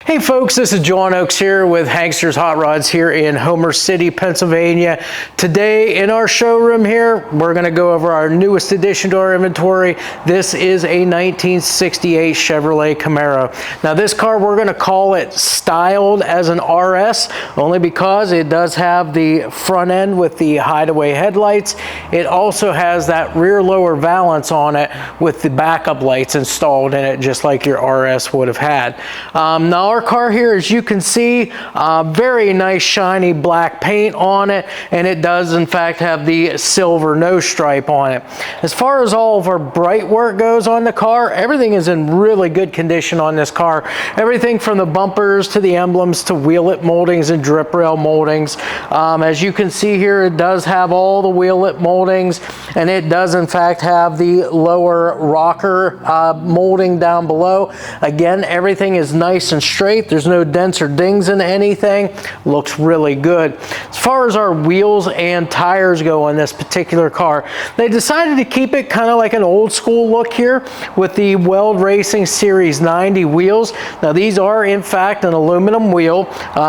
Hey folks, this is John Oakes here with Hankster's Hot Rods here in Homer City, Pennsylvania. Today in our showroom here, we're going to go over our newest addition to our inventory. This is a 1968 Chevrolet Camaro. Now this car, we're going to call it styled as an RS, only because it does have the front end with the hideaway headlights. It also has that rear lower valance on it with the backup lights installed in it, just like your RS would have had. Now our car here, as you can see, very nice shiny black paint on it, and it does in fact have the silver nose stripe on it. As far as all of our bright work goes on the car, everything is in really good condition on this car. Everything from the bumpers to the emblems to wheel lip moldings and drip rail moldings. As you can see here, it does have all the wheel lip moldings, and it does in fact have the lower rocker molding down below. Again, everything is nice and straight. There's no dents or dings in anything. Looks really good. As far as our wheels and tires go on this particular car, they decided to keep it kind of like an old school look here with the Weld Racing Series 90 wheels. Now these are in fact an aluminum wheel.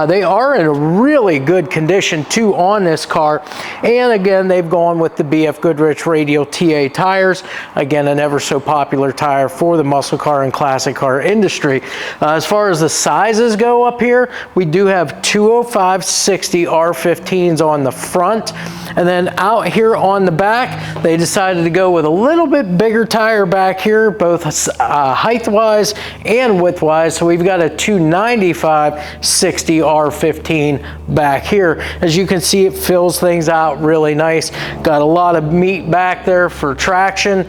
They are in a really good condition too on this car. And again, they've gone with the BFGoodrich Radial TA tires. Again, an ever so popular tire for the muscle car and classic car industry. As far as the sizes go up here, we do have 205/60 R15s on the front, and then out here on the back, they decided to go with a little bit bigger tire back here, both height-wise and width-wise. So we've got a 295/60 R15 back here. As you can see, it fills things out really nice. Got a lot of meat back there for traction.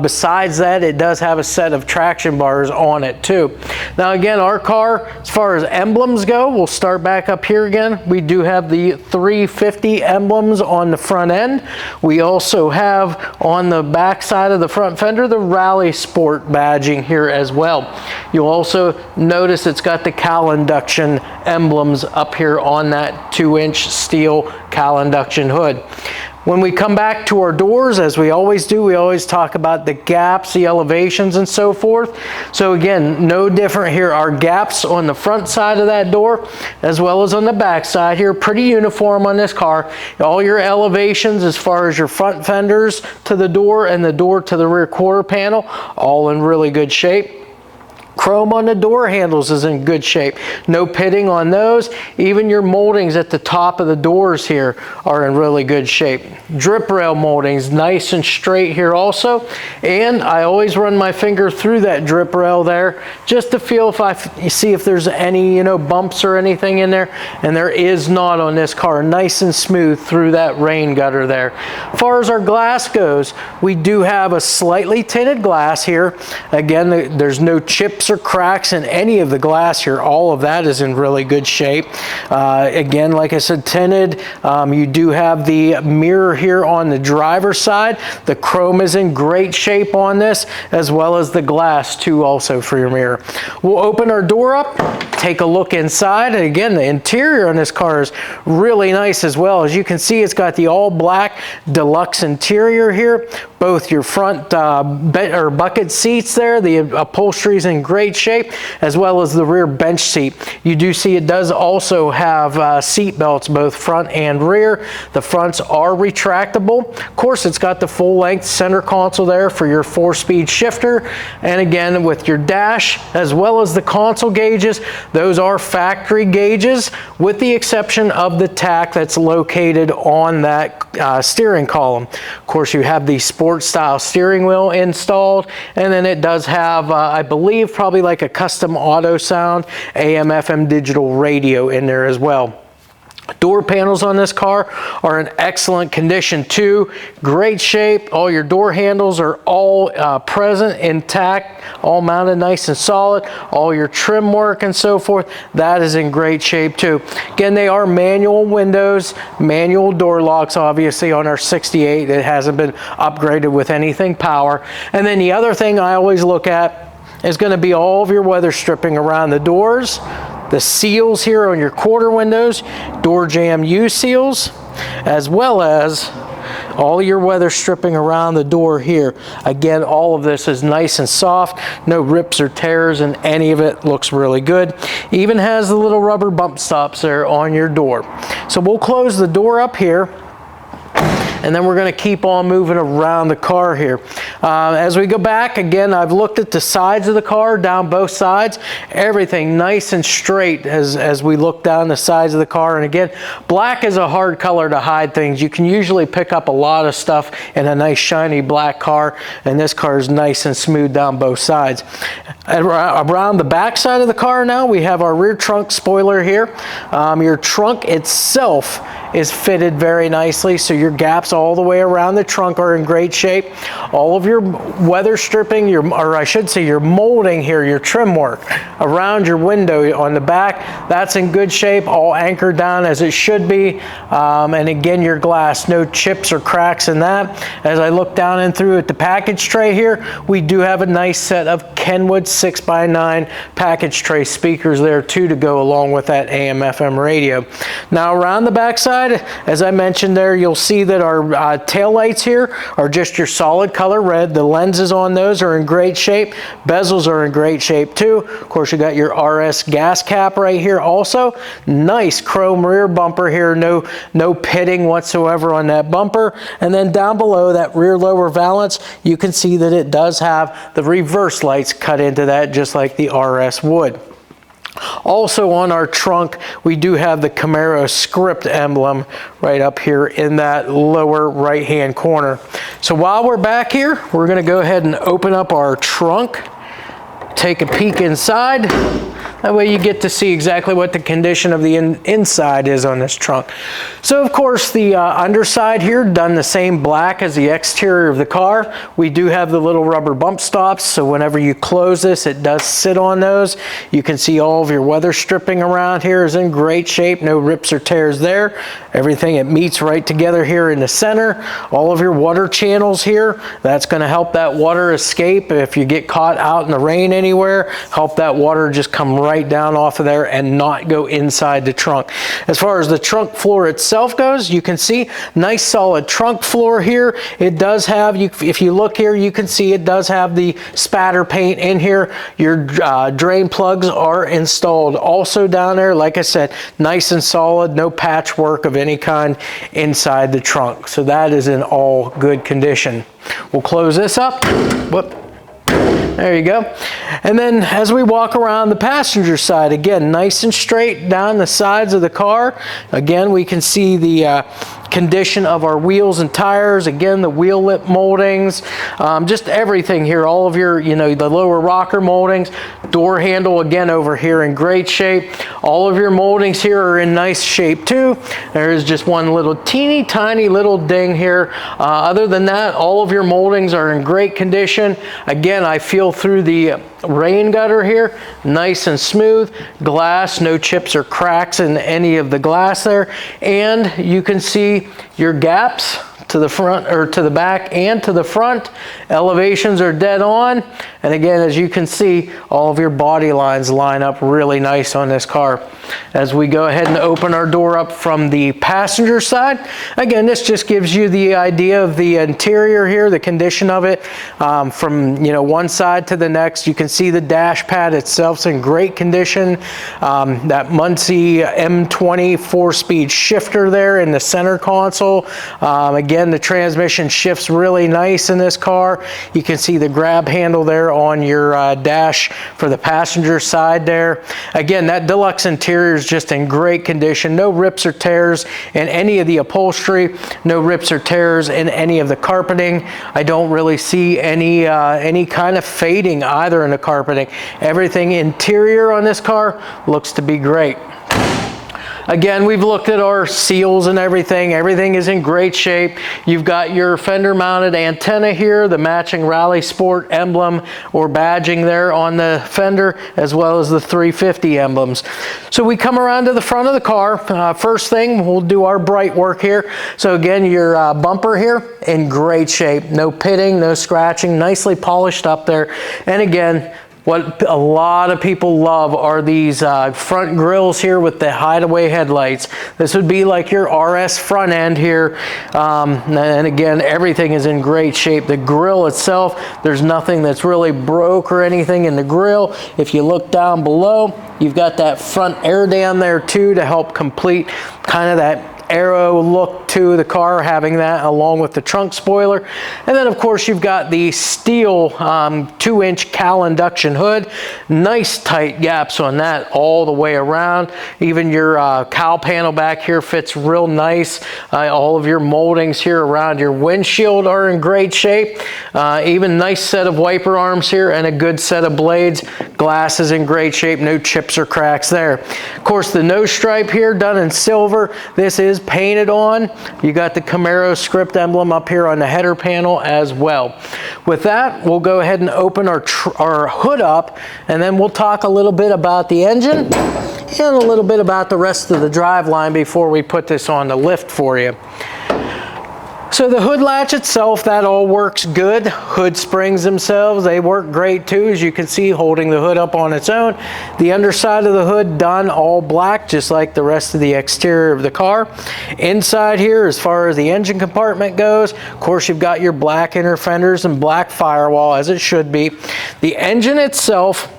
Besides that, it does have a set of traction bars on it too. Now again, our car, as far as emblems go, we'll start back up here again. We do have the 350 emblems on the front end. We also have on the back side of the front fender the Rally Sport badging here as well. You'll also notice it's got the Cowl induction emblems up here on that 2-inch steel Cowl induction hood. When we come back to our doors, as we always do, we always talk about the gaps, the elevations, and so forth. So again, no different here. Our gaps on the front side of that door, as well as on the back side here, pretty uniform on this car. All your elevations as far as your front fenders to the door and the door to the rear quarter panel, all in really good shape. Chrome on the door handles is in good shape. No pitting on those. Even your moldings at the top of the doors here are in really good shape. Drip rail moldings, nice and straight here also. And I always run my finger through that drip rail there just to feel see if there's any, bumps or anything in there. And there is not on this car. Nice and smooth through that rain gutter there. As far as our glass goes, we do have a slightly tinted glass here. Again, there's no chips or cracks in any of the glass here. All of that is in really good shape. Again, like I said, tinted. You do have the mirror here on the driver's side. The chrome is in great shape on this, as well as the glass too also for your mirror. We'll open our door up, take a look inside, and again, the interior on this car is really nice as well. As you can see, it's got the all black deluxe interior here. Both your front bucket seats there, the upholstery is in great shape, as well as the rear bench seat. You do see it does also have seat belts, both front and rear. The fronts are retractable. Of course, it's got the full length center console there for your 4-speed shifter. And again, with your dash, as well as the console gauges, those are factory gauges, with the exception of the Tach that's located on that steering column. Of course, you have the sport style steering wheel installed, and then it does have, I believe, probably like a custom auto sound AM/FM digital radio in there as well. Door panels on this car are in excellent condition too. Great shape. All your door handles are all present, intact, all mounted nice and solid. All your trim work and so forth, that is in great shape too. Again, they are manual windows, manual door locks obviously on our 68. It hasn't been upgraded with anything power. And then the other thing I always look at is going to be all of your weather stripping around the doors. The seals here on your quarter windows, door jamb U seals, as well as all your weather stripping around the door here. Again, all of this is nice and soft, no rips or tears, and any of it looks really good. Even has the little rubber bump stops there on your door. So we'll close the door up here, and then we're going to keep on moving around the car here. As we go back, again, I've looked at the sides of the car, down both sides. Everything nice and straight as we look down the sides of the car. And again, black is a hard color to hide things. You can usually pick up a lot of stuff in a nice shiny black car, and this car is nice and smooth down both sides. Around the back side of the car now, we have our rear trunk spoiler here. Your trunk itself is fitted very nicely, so your gaps all the way around the trunk are in great shape. All of your weather stripping, or I should say your molding here, your trim work around your window on the back, that's in good shape, all anchored down as it should be. And again, your glass, no chips or cracks in that. As I look down and through at the package tray here, we do have a nice set of Kenwood 6x9 package tray speakers there too, to go along with that AM FM radio. Now around the back side, as I mentioned there, you'll see that our tail lights here are just your solid color red. The lenses on those are in great shape. Bezels are in great shape too. Of course, you got your RS gas cap right here also. Nice chrome rear bumper here. No pitting whatsoever on that bumper. And then down below that rear lower valance, you can see that it does have the reverse lights cut into that, just like the RS would. Also on our trunk, we do have the Camaro script emblem right up here in that lower right hand corner. So while we're back here, we're going to go ahead and open up our trunk, take a peek inside. That way you get to see exactly what the condition of the inside is on this trunk. So of course the underside here done the same black as the exterior of the car. We do have the little rubber bump stops, so whenever you close this, it does sit on those. You can see all of your weather stripping around here is in great shape, no rips or tears there. Everything, it meets right together here in the center. All of your water channels here, that's going to help that water escape. If you get caught out in the rain anywhere, help that water just come right down off of there and not go inside the trunk. As far as the trunk floor itself goes, you can see nice solid trunk floor here. It does have, if you look here, you can see it does have the spatter paint in here. Your drain plugs are installed also down there. Like I said, nice and solid, no patchwork of any kind inside the trunk. So that is in all good condition. We'll close this up. Whoop. There you go. And then as we walk around the passenger side, again, nice and straight down the sides of the car. Again, we can see the condition of our wheels and tires. Again, the wheel lip moldings, just everything here. All of your, the lower rocker moldings, door handle again over here in great shape. All of your moldings here are in nice shape too. There is just one little teeny tiny little ding here. Other than that, all of your moldings are in great condition. Again, I feel through the rain gutter here, nice and smooth. Glass, no chips or cracks in any of the glass there. And you can see your gaps to the front, or to the back and to the front. Elevations are dead on. And again, as you can see, all of your body lines line up really nice on this car. As we go ahead and open our door up from the passenger side, again, this just gives you the idea of the interior here, the condition of it, from one side to the next. You can see the dash pad itself's in great condition. That Muncie M20 4-speed shifter there in the center console. Again, the transmission shifts really nice in this car. You can see the grab handle there on your dash for the passenger side there. Again, that deluxe interior is just in great condition. No rips or tears in any of the upholstery. No rips or tears in any of the carpeting. I don't really see any kind of fading either in the carpeting. Everything interior on this car looks to be great. Again, we've looked at our seals and everything. Everything is in great shape. You've got your fender mounted antenna here, the matching Rally Sport emblem or badging there on the fender, as well as the 350 emblems. So we come around to the front of the car. First thing, we'll do our bright work here. So again, your bumper here in great shape. No pitting, no scratching, nicely polished up there. And again, What a lot of people love are these front grills here with the hideaway headlights. This would be like your RS front end here. And again, everything is in great shape. The grill itself, there's nothing that's really broke or anything in the grill. If you look down below, you've got that front air dam there too to help complete kind of that aero look to the car, having that along with the trunk spoiler. And then of course you've got the steel 2-inch Cowl induction hood. Nice tight gaps on that all the way around. Even your cowl panel back here fits real nice. All of your moldings here around your windshield are in great shape. Even nice set of wiper arms here and a good set of blades. Glass is in great shape, no chips or cracks there. Of course, the nose stripe here done in silver. This is painted on. You got the Camaro script emblem up here on the header panel as well. With that, we'll go ahead and open our hood up, and then we'll talk a little bit about the engine and a little bit about the rest of the driveline before we put this on the lift for you. So the hood latch itself, that all works good. Hood springs themselves, they work great too, as you can see, holding the hood up on its own. The underside of the hood done all black, just like the rest of the exterior of the car. Inside here, as far as the engine compartment goes, of course you've got your black inner fenders and black firewall, as it should be. The engine itself,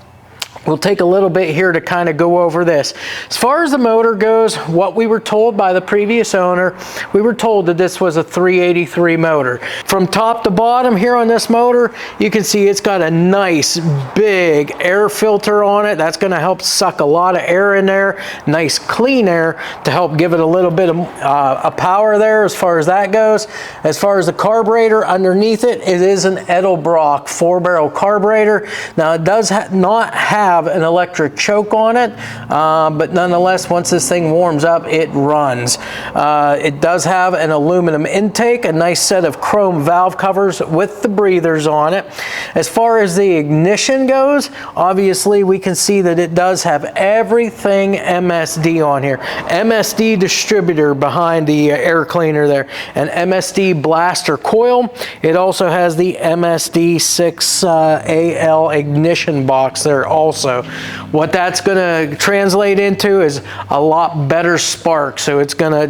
we'll take a little bit here to kind of go over this. As far as the motor goes, what we were told by the previous owner, we were told that this was a 383 motor. From top to bottom here on this motor, you can see it's got a nice big air filter on it. That's going to help suck a lot of air in there. Nice clean air to help give it a little bit of a power there as far as that goes. As far as the carburetor underneath it, it is an Edelbrock 4-barrel carburetor. Now it does not have an electric choke on it, but nonetheless, once this thing warms up, it runs. It does have an aluminum intake, a nice set of chrome valve covers with the breathers on it. As far as the ignition goes, obviously we can see that it does have everything MSD on here. MSD distributor behind the air cleaner there, an MSD blaster coil. It also has the MSD 6AL ignition box there also. What that's going to translate into is a lot better spark. So it's gonna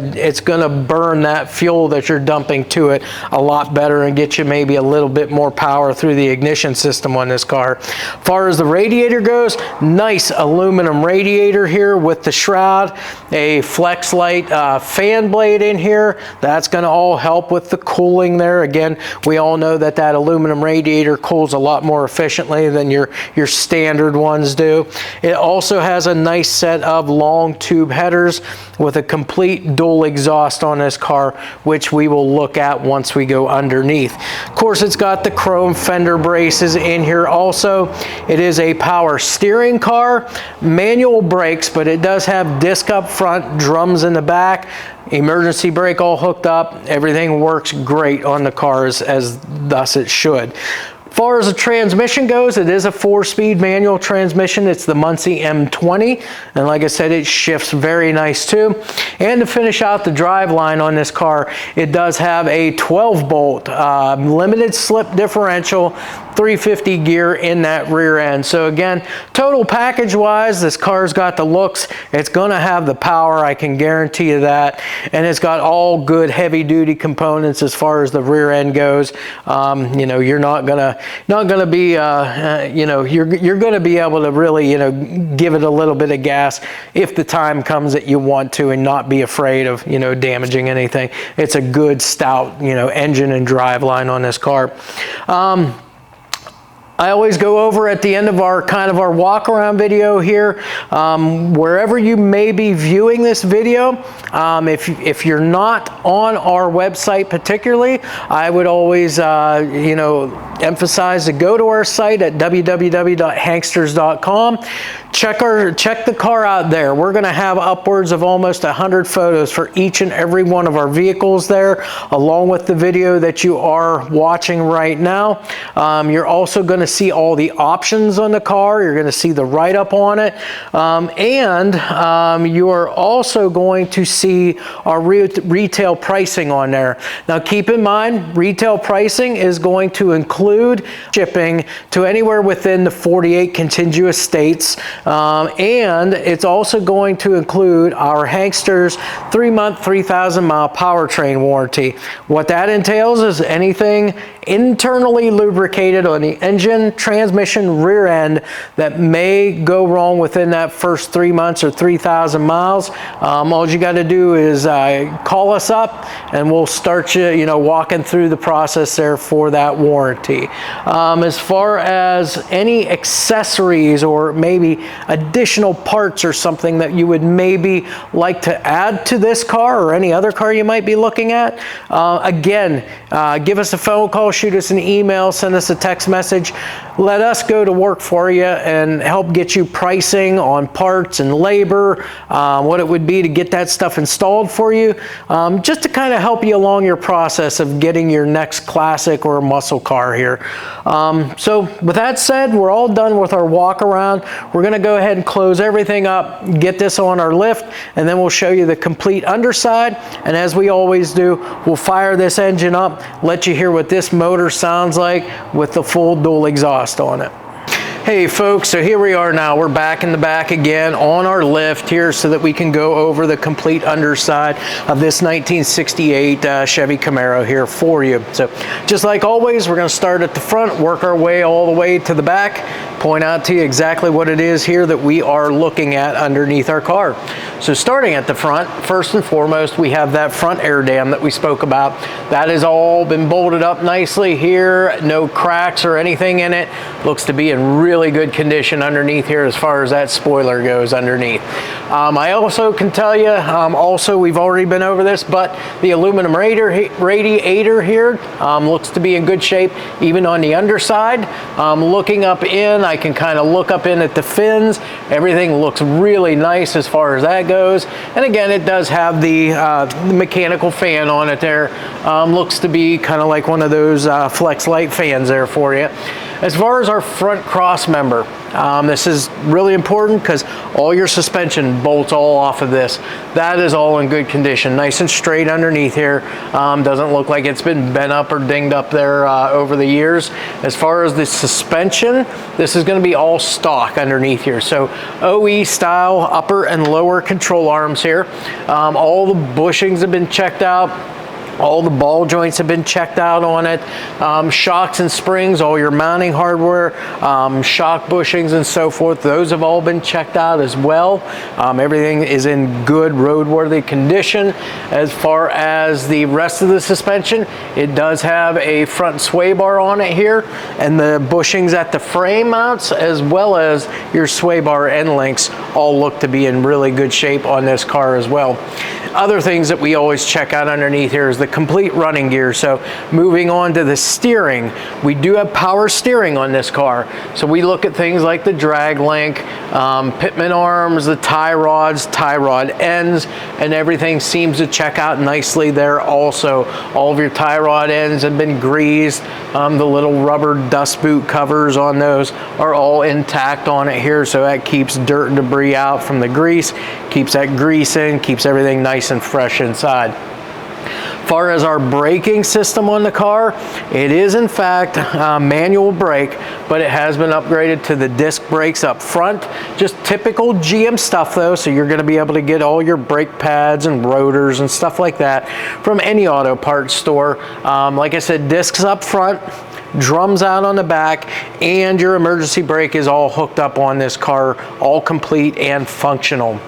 burn that fuel that you're dumping to it a lot better and get you maybe a little bit more power through the ignition system on this car. As far as the radiator goes, nice aluminum radiator here with the shroud, a flex light fan blade in here. That's going to all help with the cooling there. Again, we all know that that aluminum radiator cools a lot more efficiently than your standard ones do. It also has a nice set of long tube headers with a complete dual exhaust on this car, which we will look at once we go underneath. Of course, it's got the chrome fender braces in here also. It is a power steering car, manual brakes, but it does have disc up front, drums in the back, emergency brake all hooked up. Everything works great on the cars as thus it should. As far as the transmission goes, it is a 4-speed manual transmission. It's the Muncie M20, and like I said, it shifts very nice too. And to finish out the drive line on this car, it does have a 12-bolt limited slip differential, 350 gear in that rear end. So again, total package wise, this car's got the looks, it's gonna have the power, I can guarantee you that, and it's got all good heavy duty components as far as the rear end goes. You know, you're not gonna be you know, you're gonna be able to really, you know, give it a little bit of gas if the time comes that you want to, and not be afraid of, you know, damaging anything. It's a good stout, you know, engine and drive line on this car. I always go over at the end of our walk around video here, wherever you may be viewing this video, if you're not on our website particularly, I would always you know, emphasize to go to our site at www.hanksters.com. check the car out there. We're going to have upwards of almost 100 photos for each and every one of our vehicles there, along with the video that you are watching right now. You're also going to see all the options on the car. You're going to see the write-up on it, and you are also going to see our retail pricing on there. Now keep in mind, retail pricing is going to include shipping to anywhere within the 48 contiguous states, and it's also going to include our Hankster's 3-month, 3,000-mile powertrain warranty. What that entails is anything internally lubricated on the engine, transmission, rear end that may go wrong within that first 3 months or 3,000 miles. All you got to do is call us up and we'll start you walking through the process there for that warranty. As far as any accessories or maybe additional parts or something that you would maybe like to add to this car or any other car you might be looking at, again, give us a phone call, shoot us an email, send us a text message. Let us go to work for you and help get you pricing on parts and labor, what it would be to get that stuff installed for you, just to kind of help you along your process of getting your next classic or muscle car here. So with that said, we're all done with our walk around. We're going to go ahead and close everything up, get this on our lift, and then we'll show you the complete underside. And as we always do, we'll fire this engine up, let you hear what this motor sounds like with the full dual exhaust on it. Hey folks, so here we are now. We're back in the back again on our lift here so that we can go over the complete underside of this 1968 Chevy Camaro here for you. So just like always, we're going to start at the front, work our way all the way to the back, point out to you exactly what it is here that we are looking at underneath our car. So starting at the front, first and foremost, we have that front air dam that we spoke about. That has all been bolted up nicely here. No cracks or anything in it. Looks to be in really good condition underneath here as far as that spoiler goes underneath. I also can tell you, also we've already been over this, but the aluminum radiator here looks to be in good shape even on the underside. Looking up in, I can kind of look up in at the fins. Everything looks really nice as far as that goes. And again, it does have the mechanical fan on it there. Looks to be kind of like one of those flex light fans there for you. As far as our front cross member, this is really important because all your suspension bolts all off of this. That is all in good condition, nice and straight underneath here. Doesn't look like it's been bent up or dinged up there over the years. As far as the suspension, this is going to be all stock underneath here. So OE style upper and lower control arms here. All the bushings have been checked out. All the ball joints have been checked out on it. Shocks and springs, all your mounting hardware, shock bushings and so forth, those have all been checked out as well. Everything is in good roadworthy condition. As far as the rest of the suspension, it does have a front sway bar on it here, and the bushings at the frame mounts as well as your sway bar end links all look to be in really good shape on this car as well. Other things that we always check out underneath here is the complete running gear. So moving on to the steering, we do have power steering on this car. So we look at things like the drag link, pitman arms, the tie rods, tie rod ends, and everything seems to check out nicely there also. All of your tie rod ends have been greased. The little rubber dust boot covers on those are all intact on it here, so that keeps dirt and debris out from the grease, keeps that grease in, keeps everything nice and fresh inside. As far as our braking system on the car, it is in fact manual brake, but it has been upgraded to the disc brakes up front. Just typical GM stuff though, so you're going to be able to get all your brake pads and rotors and stuff like that from any auto parts store. Like I said, discs up front, drums out on the back, and your emergency brake is all hooked up on this car, all complete and functional.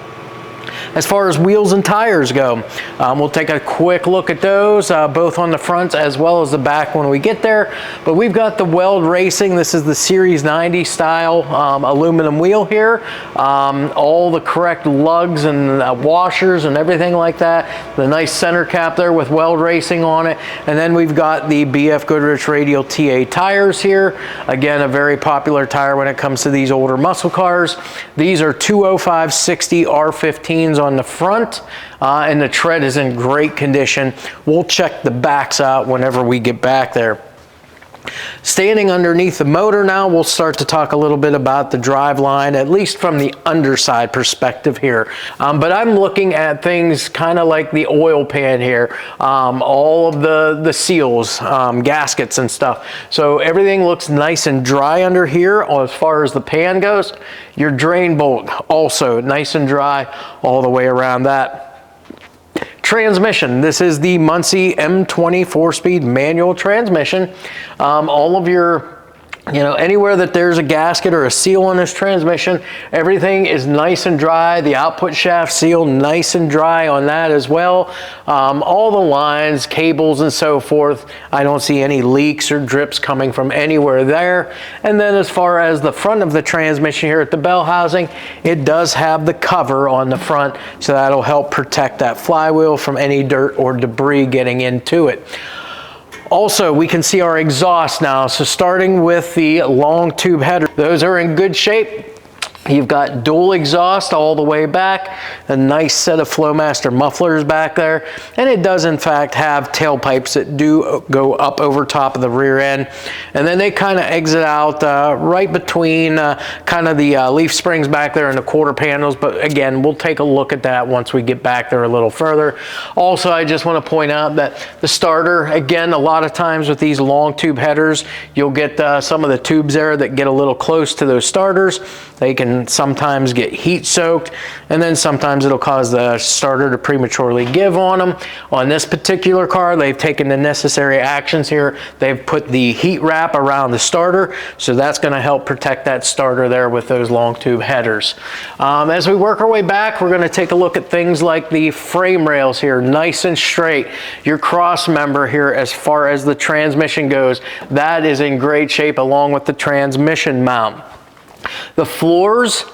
As far as wheels and tires go, we'll take a quick look at those, both on the front as well as the back when we get there. But we've got the Weld Racing. This is the Series 90 style aluminum wheel here. All the correct lugs and washers and everything like that. The nice center cap there with Weld Racing on it. And then we've got the BFGoodrich Radial TA tires here. Again, a very popular tire when it comes to these older muscle cars. These are 205/60 R15s on the front, and the tread is in great condition. We'll check the backs out whenever we get back there. Standing underneath the motor now, we'll start to talk a little bit about the drive line, at least from the underside perspective here. But I'm looking at things kind of like the oil pan here, all of the seals, gaskets and stuff. So everything looks nice and dry under here as far as the pan goes. Your drain bolt also nice and dry all the way around that. Transmission, this is the Muncie M20 4-speed manual transmission. All of your, anywhere that there's a gasket or a seal on this transmission, everything is nice and dry. The output shaft seal, nice and dry on that as well. All the lines, cables and so forth, I don't see any leaks or drips coming from anywhere there. And then as far as the front of the transmission here at the bell housing, it does have the cover on the front, so that'll help protect that flywheel from any dirt or debris getting into it. Also, we can see our exhaust now. So starting with the long tube header, those are in good shape. You've got dual exhaust all the way back, a nice set of Flowmaster mufflers back there, and it does in fact have tailpipes that do go up over top of the rear end, and then they kind of exit out right between kind of the leaf springs back there and the quarter panels. But again, we'll take a look at that once we get back there a little further. Also, I just want to point out that the starter, again, a lot of times with these long tube headers, you'll get some of the tubes there that get a little close to those starters. They can sometimes get heat soaked, and then sometimes it'll cause the starter to prematurely give on them. On this particular car, they've taken the necessary actions here. They've put the heat wrap around the starter, so that's going to help protect that starter there with those long tube headers. As we work our way back, we're going to take a look at things like the frame rails here, nice and straight. Your cross member here, as far as the transmission goes, that is in great shape along with the transmission mount. The floors,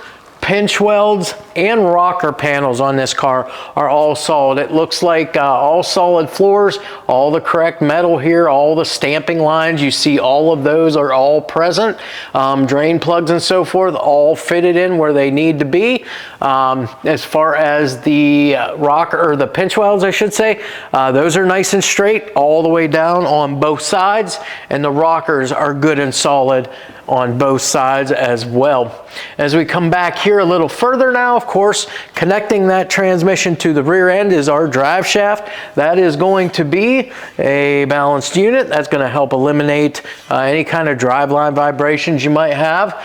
pinch welds, and rocker panels on this car are all solid. It looks like all solid floors, all the correct metal here, all the stamping lines, you see all of those are all present. Drain plugs and so forth, all fitted in where they need to be. As far as the rocker, or the pinch welds I should say, those are nice and straight all the way down on both sides, and the rockers are good and solid on both sides as well. As we come back here a little further now, of course, connecting that transmission to the rear end is our drive shaft. That is going to be a balanced unit. That's going to help eliminate any kind of driveline vibrations you might have.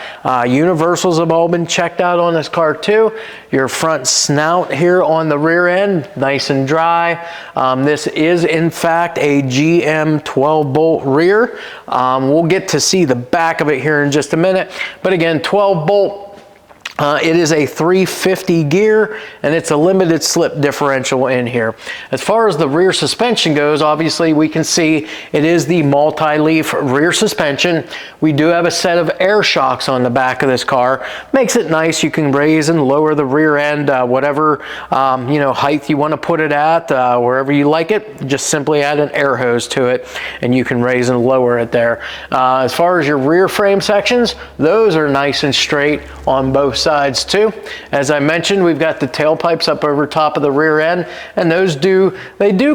Universals have all been checked out on this car too. Your front snout here on the rear end, nice and dry. This is in fact a GM 12-bolt rear. We'll get to see the back of it here in just a minute, but again, 12 bolt. It is a 350 gear, and it's a limited slip differential in here. As far as the rear suspension goes, obviously we can see it is the multi-leaf rear suspension. We do have a set of air shocks on the back of this car. Makes it nice. You can raise and lower the rear end, whatever height you want to put it at, wherever you like it. Just simply add an air hose to it, and you can raise and lower it there. As far as your rear frame sections, those are nice and straight on both sides too. As I mentioned, we've got the tailpipes up over top of the rear end, and those do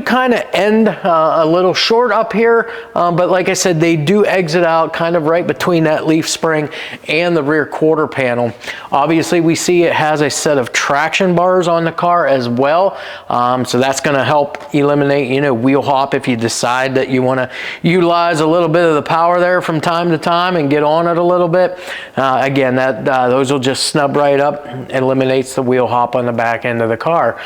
kind of end a little short up here, but like I said, they do exit out kind of right between that leaf spring and the rear quarter panel. Obviously, we see it has a set of traction bars on the car as well, so that's going to help eliminate wheel hop if you decide that you want to utilize a little bit of the power there from time to time and get on it a little bit. Again, those will just snub right up, eliminates the wheel hop on the back end of the car.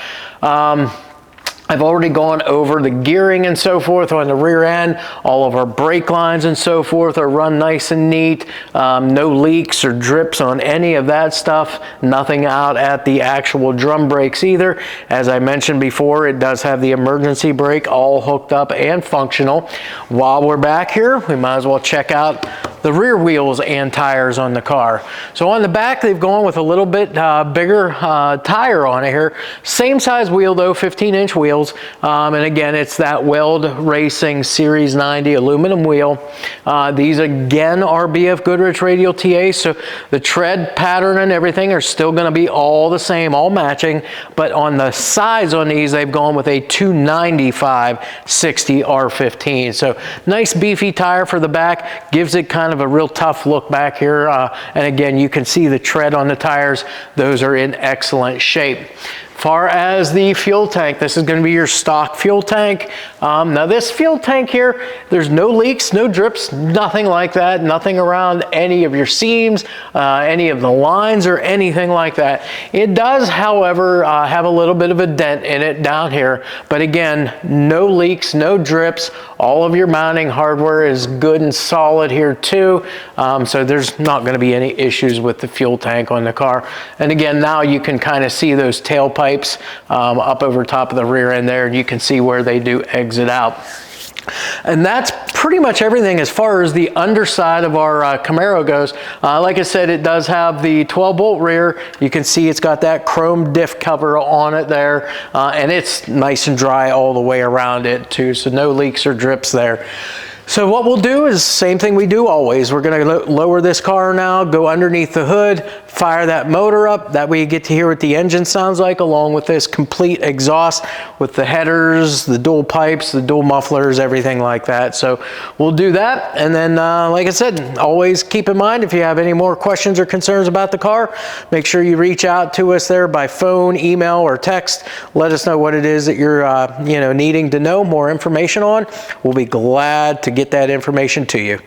I've already gone over the gearing and so forth on the rear end. All of our brake lines and so forth are run nice and neat. No leaks or drips on any of that stuff. Nothing out at the actual drum brakes either. As I mentioned before, it does have the emergency brake all hooked up and functional. While we're back here, we might as well check out the rear wheels and tires on the car. So on the back, they've gone with a little bit bigger tire on it here. Same size wheel though, 15-inch wheels. And again, it's that Weld Racing Series 90 aluminum wheel. These again are BFGoodrich Radial TA, so the tread pattern and everything are still gonna be all the same, all matching, but on the sides on these, they've gone with a 295/60 R15. So nice beefy tire for the back, gives it kind of a real tough look back here. And again, you can see the tread on the tires. Those are in excellent shape. Far as the fuel tank, this is going to be your stock fuel tank. Now this fuel tank here, there's no leaks, no drips, nothing like that, nothing around any of your seams, any of the lines or anything like that. It does, however, have a little bit of a dent in it down here, but again, no leaks, no drips. All of your mounting hardware is good and solid here too, so there's not going to be any issues with the fuel tank on the car. And again, now you can kind of see those tailpipes up over top of the rear end there, and you can see where they do exit out. And that's pretty much everything as far as the underside of our Camaro goes. Like I said, it does have the 12-bolt rear. You can see it's got that chrome diff cover on it there, and it's nice and dry all the way around it too, so no leaks or drips there. So what we'll do is same thing we do always. We're going to lower this car now, go underneath the hood, fire that motor up. That way you get to hear what the engine sounds like, along with this complete exhaust with the headers, the dual pipes, the dual mufflers, everything like that. So we'll do that. And then, like I said, always keep in mind, if you have any more questions or concerns about the car, make sure you reach out to us there by phone, email, or text. Let us know what it is that you're needing to know more information on. We'll be glad to get that information to you.